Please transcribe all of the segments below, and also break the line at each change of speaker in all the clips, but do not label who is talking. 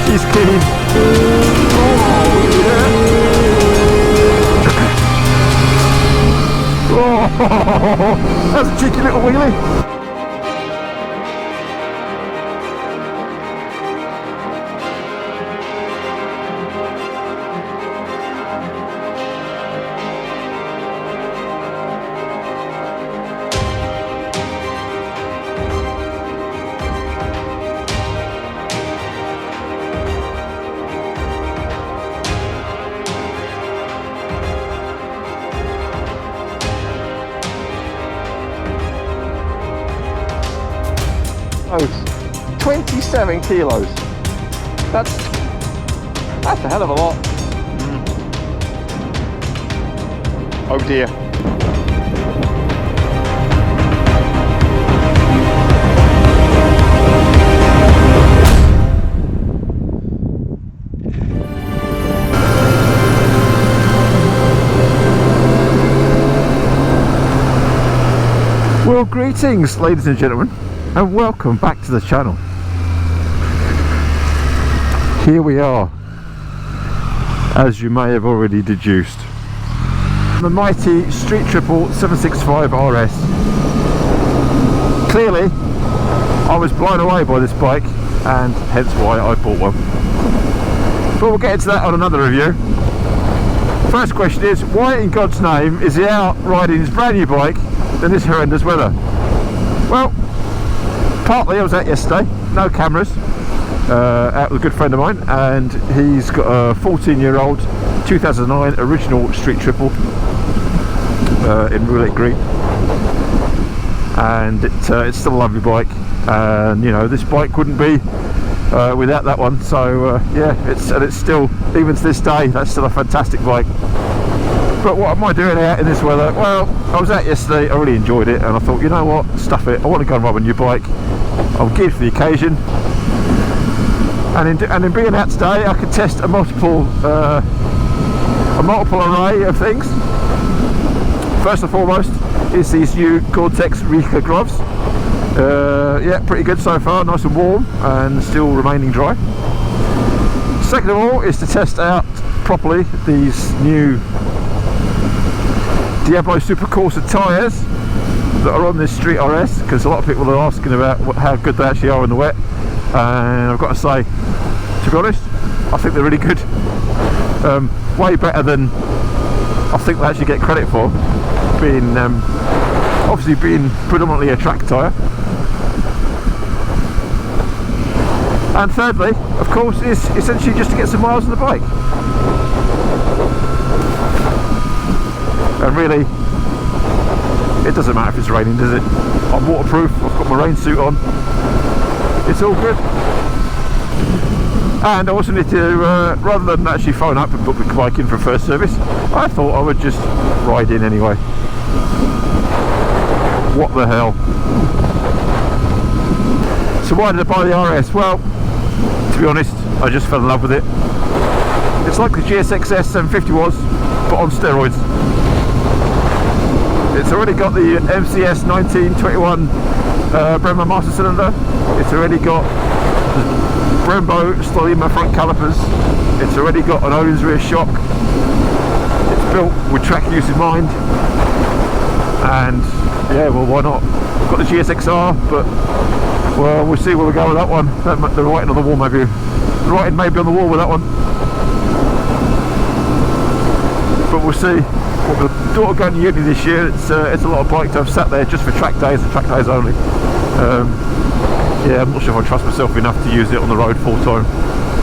He's keen. Oh, that's a cheeky little wheelie. Oh, 27 kilos. That's a hell of a lot. Oh dear. Well, greetings ladies and gentlemen, and welcome back to the channel. Here we are, as you may have already deduced, the mighty Street Triple 765 RS. Clearly I was blown away by this bike, and hence why I bought one. But we'll get into that on another review. First question is, why in God's name is he out riding his brand new bike in this horrendous weather? Well, partly I was out yesterday, no cameras, out with a good friend of mine, and he's got a 14-year-old 2009 original Street Triple in roulette green, and it's still a lovely bike, and you know, this bike wouldn't be without that one. So yeah, it's still, even to this day, that's still a fantastic bike. But what am I doing out in this weather? Well, I was out yesterday, I really enjoyed it, and I thought, you know what, stuff it, I want to go and ride a new bike. I'm geared for the occasion, and in being out today, I could test a multiple array of things. First and foremost is these new Gore-Tex Rika gloves. Yeah, pretty good so far, nice and warm and still remaining dry. Second of all is to test out properly these new Diablo Super Corsa tyres that are on this Street RS, because a lot of people are asking about how good they actually are in the wet, and I've got to say, to be honest, I think they're really good. Way better than I think they actually get credit for, being obviously being predominantly a track tyre. And thirdly, of course, is essentially just to get some miles on the bike. And really, it doesn't matter if it's raining, does it? I'm waterproof, I've got my rain suit on, it's all good. And I also need to, rather than actually phone up and book the bike in for first service, I thought I would just ride in anyway. What the hell? So why did I buy the RS? Well, to be honest, I just fell in love with it. It's like the GSXS 750 was, but on steroids. It's already got the MCS 1921 Brembo master cylinder. It's already got Brembo Stolima front calipers. It's already got an Owens rear shock. It's built with track use in mind. And yeah, well, why not? Got the GSXR, but well, we'll see where we go with that one. The writing on the wall, maybe. The writing may be on the wall with that one. But we'll see. Well, the daughter going to uni this year, it's a lot of bikes I've sat there just for track days and track days only. Yeah, I'm not sure if I trust myself enough to use it on the road full time.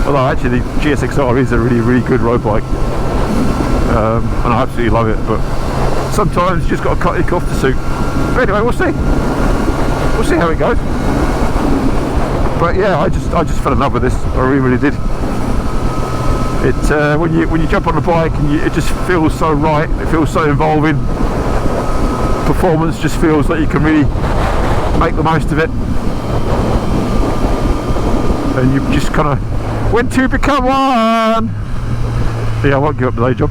Although actually the GSXR is a really good road bike, and I absolutely love it. But sometimes you just got to cut it off to suit. But anyway, we'll see. We'll see how it goes. But yeah, I just fell in love with this. I really did. It when you jump on the bike and it just feels so right. It feels so involving. Performance just feels like you can really make the most of it. And you just kind of, when two become one. Yeah, I won't give up the day job.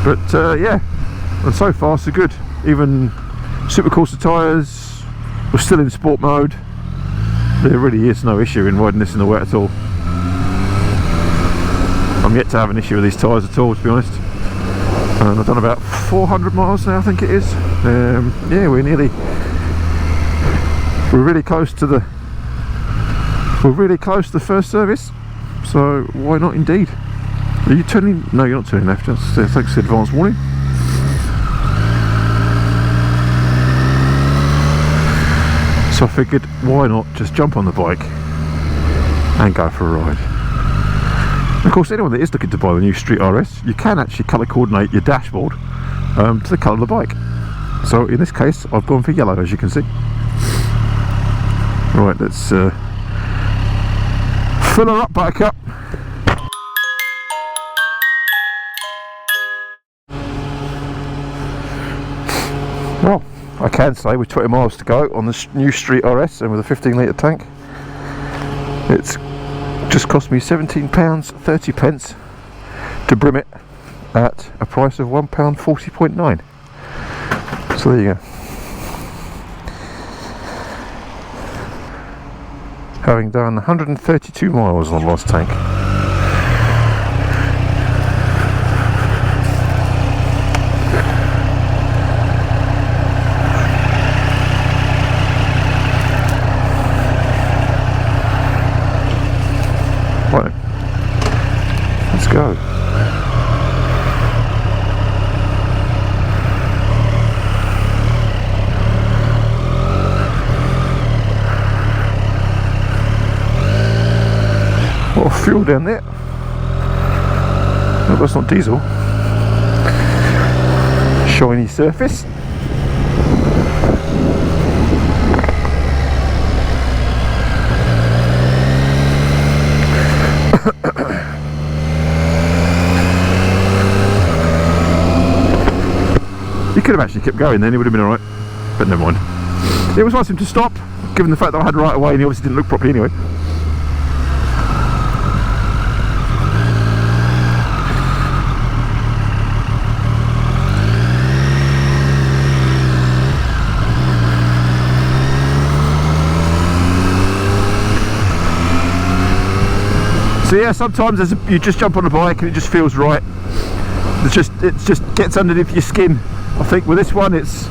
But yeah, and so far so good. Even Super Corsa tyres, we're still in sport mode. There really is no issue in riding this in the wet at all. I'm yet to have an issue with these tyres at all, to be honest. And I've done about 400 miles now, I think it is. Yeah, we're really close to the first service, so why not indeed? Are you turning? No, you're not turning left. Thanks for the advance warning. So I figured, why not just jump on the bike and go for a ride. Of course, anyone that is looking to buy the new Street RS, you can actually colour coordinate your dashboard to the colour of the bike. So in this case, I've gone for yellow, as you can see. Right, let's fill her up, buttercup. Well, I can say with 20 miles to go on the new Street RS and with a 15 litre tank, it's just cost me £17.30 to brim it at a price of £1.40.9. So there you go. Having done 132 miles on the last tank. Right, let's go. Lot of fuel down there. No, that's not diesel. Shiny surface. You could have actually kept going then, it would have been alright, but never mind. It was nice of him to stop, given the fact that I had right away and he obviously didn't look properly anyway. So yeah, sometimes you just jump on a bike and it just feels right. It just gets underneath your skin. I think with this one, it's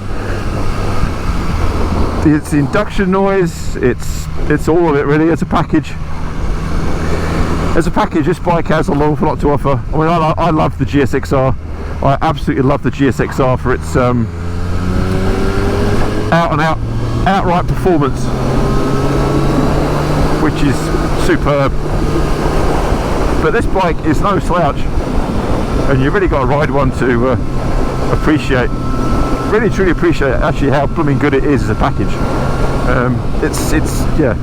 the induction noise. It's all of it really. As a package, this bike has an awful lot to offer. I mean, I love the GSXR. I absolutely love the GSXR for its outright performance, which is superb. But this bike is no slouch, and you've really got to ride one to appreciate, really truly appreciate actually how blooming good it is as a package. It's yeah,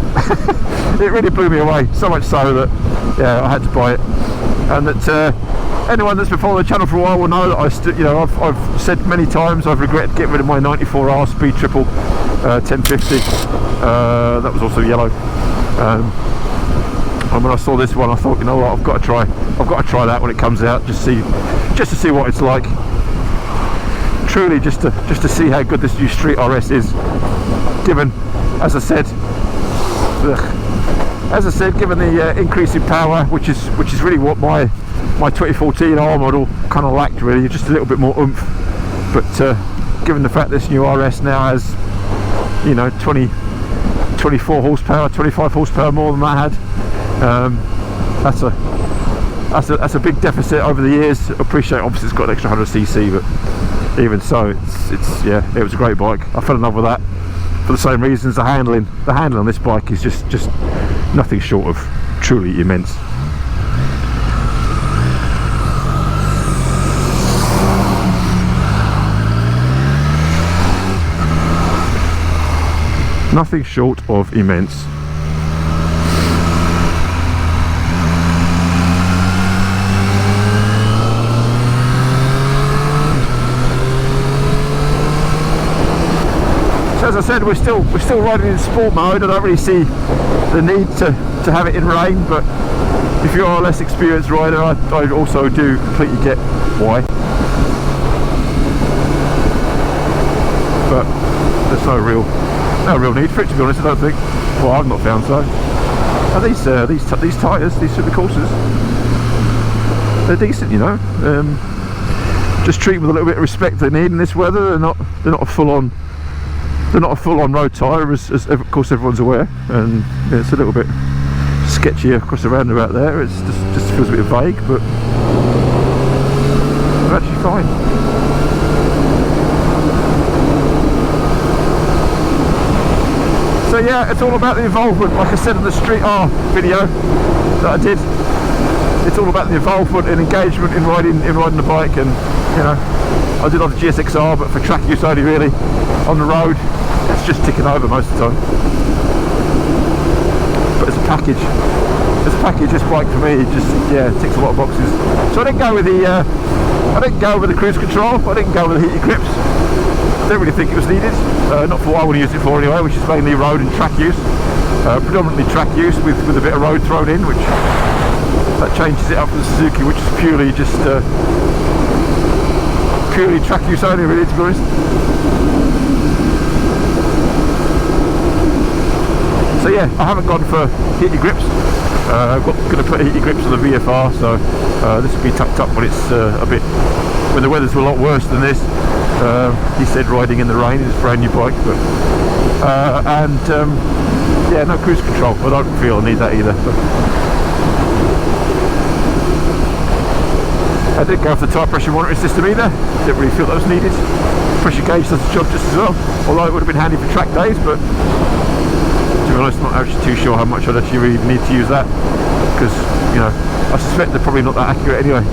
it really blew me away, so much so that yeah, I had to buy it. And that anyone that's been following the channel for a while will know that I've said many times I've regretted getting rid of my 94R speed triple 1050. That was also yellow. And when I saw this one, I thought, you know what, I've got to try that when it comes out, just to see what it's like. Truly, just to see how good this new Street RS is, given, as I said, given the increase in power, which is really what my 2014 R model kind of lacked, really, just a little bit more oomph. But given the fact this new RS now has, you know, 24 horsepower, 25 horsepower more than I had. That's a big deficit over the years. I appreciate obviously it's got an extra 100cc, but even so, it's yeah, it was a great bike. I fell in love with that for the same reasons. The handling on this bike is just nothing short of truly immense. Nothing short of immense. So as I said, we're still riding in sport mode. I don't really see the need to have it in rain, but if you are a less experienced rider, I also do completely get why. But there's no real need for it, to be honest. I don't think. Well, I've not found so. Are these tyres? These are the courses. they're decent, you know. Just treat them with a little bit of respect they need in this weather. They're not a full-on road tyre, as of course everyone's aware, and yeah, it's a little bit sketchy across the roundabout there. It's just feels a bit vague, but they're actually fine. So yeah, it's all about the involvement. Like I said in the street R video that I did, it's all about the involvement and engagement in riding the bike. And you know, I did have the GSXR, but for track use only really. On the road, it's just ticking over most of the time. But as a package, this bike for me just ticks a lot of boxes. So I didn't go with the cruise control. I didn't go with the heated grips. I don't really think it was needed. Not for what I want to use it for anyway, which is mainly road and track use. Predominantly track use with a bit of road thrown in, which that changes it up for the Suzuki, which is purely track use only, really, to be honest. So yeah, I haven't gone for heated grips. I'm going to put heated grips on the VFR, so this will be tucked up when it's when the weather's a lot worse than this. He said riding in the rain is a brand new bike, but yeah, no cruise control. I don't feel I need that either. But I didn't go for the tyre pressure monitoring system either. Didn't really feel that was needed. Pressure gauge does the job just as well, although it would have been handy for track days, but to be honest, I'm not actually too sure how much I'd actually really need to use that, because, you know, I suspect they're probably not that accurate anyway.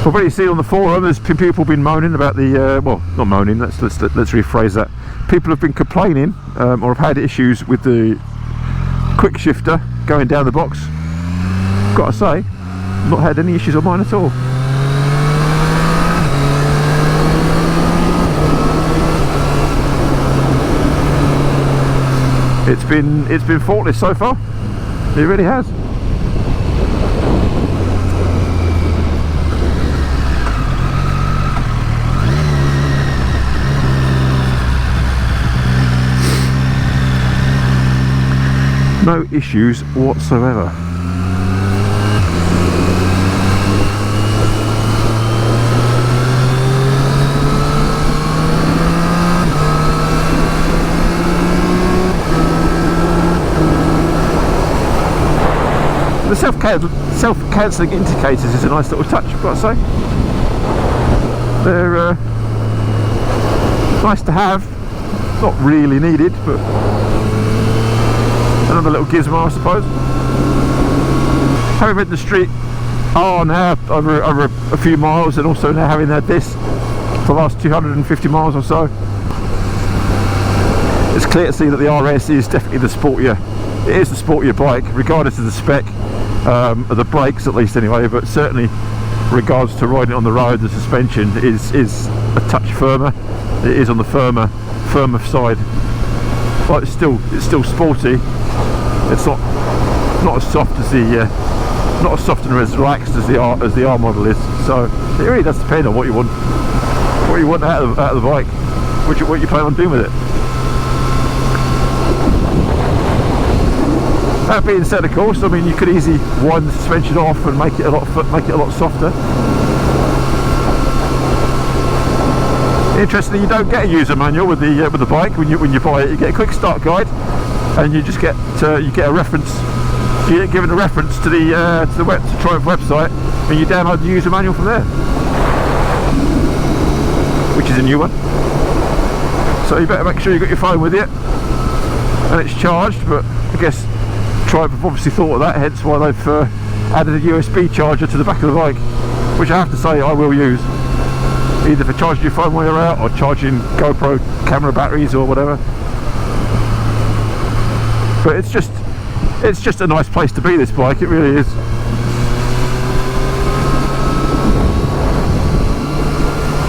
I've already seen on the forum there's people been moaning about the well, not moaning, let's rephrase that. People have been complaining or have had issues with the quick shifter going down the box. Gotta say, not had any issues on mine at all. It's been faultless so far. It really has. No issues whatsoever. The self-cancelling indicators is a nice little touch, I've got to say. They're nice to have, not really needed, but another little gizmo, I suppose. Having ridden the street now over a few miles, and also now having had this for the last 250 miles or so, it's clear to see that the RS is definitely the sportier. It is the sportier bike, regardless of the spec, of the brakes at least anyway, but certainly regards to riding on the road, the suspension is a touch firmer. It is on the firmer side, but it's still sporty. It's not as soft as not as soft and as relaxed as the R model is. So it really does depend on what you want out of the bike, what you plan on doing with it. That being said, of course, I mean, you could easily wind the suspension off and make it a lot softer. Interestingly, you don't get a user manual with the bike when you buy it. You get a quick start guide, and you just get a reference. You get given a reference to the Triumph website, and you download the user manual from there, which is a new one. So you better make sure you got your phone with you and it's charged. But I guess Triumph have obviously thought of that, hence why they've added a USB charger to the back of the bike, which I have to say I will use, either for charging your phone while you're out or charging GoPro camera batteries or whatever. But it's just a nice place to be, this bike, it really is.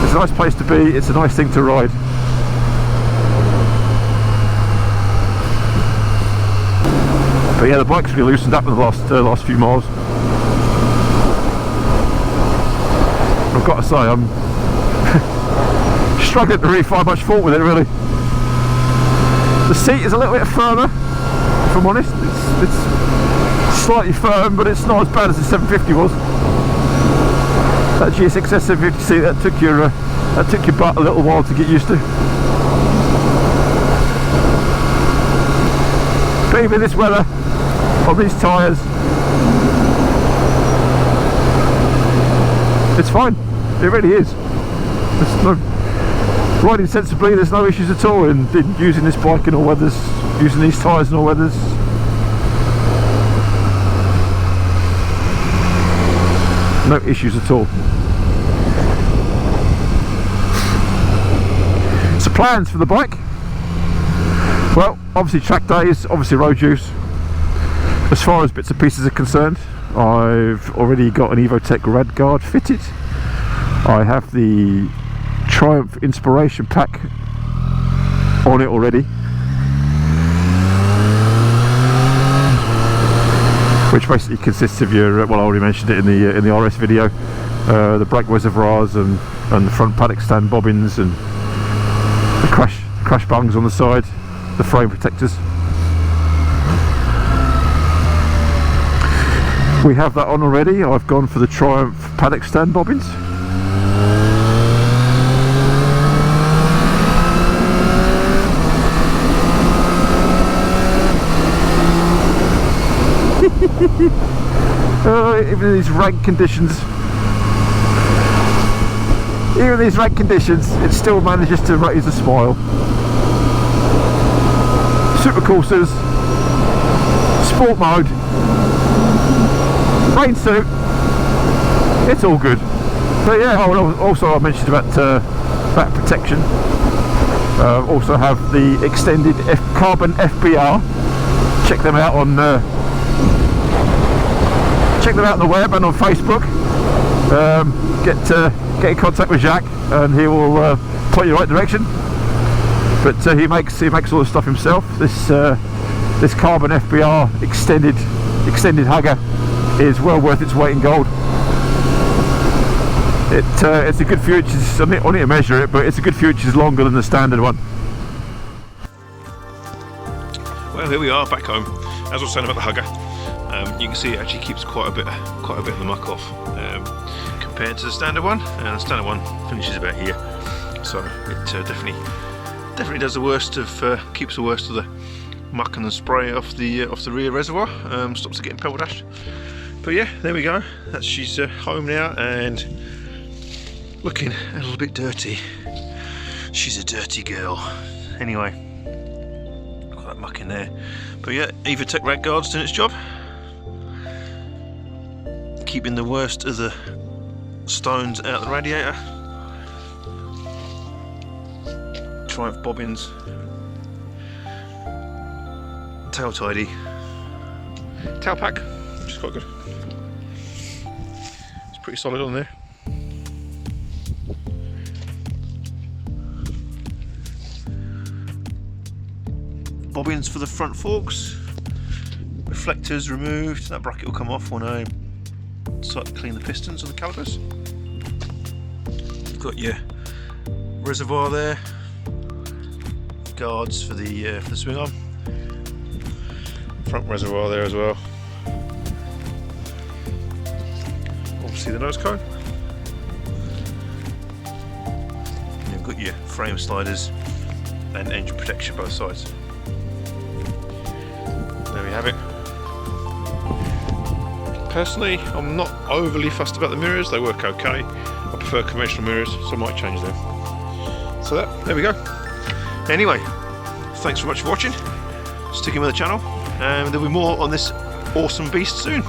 It's a nice place to be, it's a nice thing to ride. But yeah, the bike's really loosened up in the last few miles. I've got to say, I'm struggling to really find much fault with it, really. The seat is a little bit firmer, if I'm honest. slightly firm, but it's not as bad as the 750 was. That GSX 750, that took your butt a little while to get used to. But even this weather, on these tyres, it's fine. It really is. There's no, riding sensibly, there's no issues at all in using this bike in all weathers, using these tyres in all weathers. No issues at all. So plans for the bike? Well, obviously track days, obviously road use. As far as bits and pieces are concerned, I've already got an Evotech rad guard fitted. I have the Triumph Inspiration pack on it already, which basically consists of your, well, I already mentioned it in the RS video, the brake reservoirs and the front paddock stand bobbins and the crash bungs on the side, the frame protectors. We have that on already. I've gone for the Triumph paddock stand bobbins. Even in these rank conditions, it still manages to raise a smile. Supercoursers, sport mode, rain suit, it's all good. But yeah, also I mentioned about back protection. Also have the extended carbon FBR. Check them out on the web and on Facebook. Get in contact with Jacques and he will point you in the right direction. But he makes all the stuff himself. This carbon FBR extended hugger is well worth its weight in gold. It's a good few inches. I need to measure it, but it's a good few inches longer than the standard one.
Well, here we are back home. As I was saying about the hugger, you can see it actually keeps quite a bit of the muck off compared to the standard one, and the standard one finishes about here. So it definitely does the worst of keeps the worst of the muck and the spray off the rear reservoir. Stops it getting pebble dashed. But yeah, there we go. She's home now and looking a little bit dirty. She's a dirty girl. Anyway, got that muck in there. But yeah, Evotech rad guard's doing its job, keeping the worst of the stones out of the radiator. Triumph bobbins, tail tidy, tail pack, which is quite good. It's pretty solid on there. Bobbins for the front forks, reflectors removed. That bracket will come off when I start to clean the pistons on the calipers. You've got your reservoir there, guards for the swing arm, front reservoir there as well. Obviously the nose cone. And you've got your frame sliders and engine protection both sides. There we have it. Personally, I'm not overly fussed about the mirrors, they work okay. I prefer conventional mirrors, so I might change them. So there we go. Anyway, thanks very much for watching, sticking with the channel, and there'll be more on this awesome beast soon.